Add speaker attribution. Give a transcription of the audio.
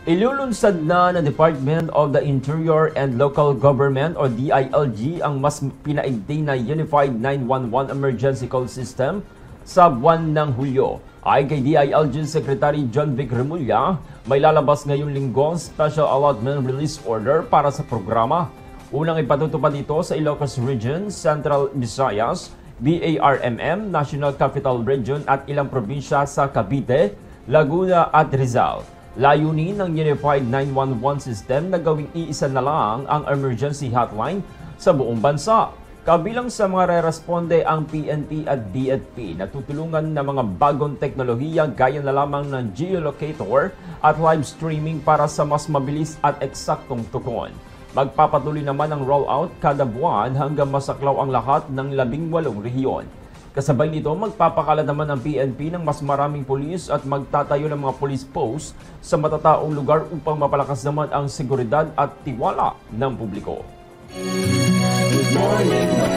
Speaker 1: Ilulunsad na ng Department of the Interior and Local Government o DILG ang mas pinaigting na Unified 911 Emergency Call System sa buwan ng Hulyo. Ayon kay DILG Secretary John Vic Remulla, may lalabas ngayong linggo ang Special Allotment Release Order para sa programa. Unang ipatutupad ito sa Ilocos Region, Central Visayas, BARMM, National Capital Region at ilang probinsya sa Cavite, Laguna at Rizal. Layunin ng Unified 911 System na gawing iisa na lang ang emergency hotline sa buong bansa. Kabilang sa mga re-responde ang PNP at DFP na tutulungan ng mga bagong teknolohiya gaya na lamang ng geolocator at live streaming para sa mas mabilis at eksaktong tukon. Magpapatuloy naman ang rollout kada buwan hanggang masaklaw ang lahat ng 18 rehiyon. Kasabay nito, magpapakala naman ang PNP ng mas maraming pulis at magtatayo ng mga police post sa matataong lugar upang mapalakas naman ang seguridad at tiwala ng publiko.
Speaker 2: Good morning.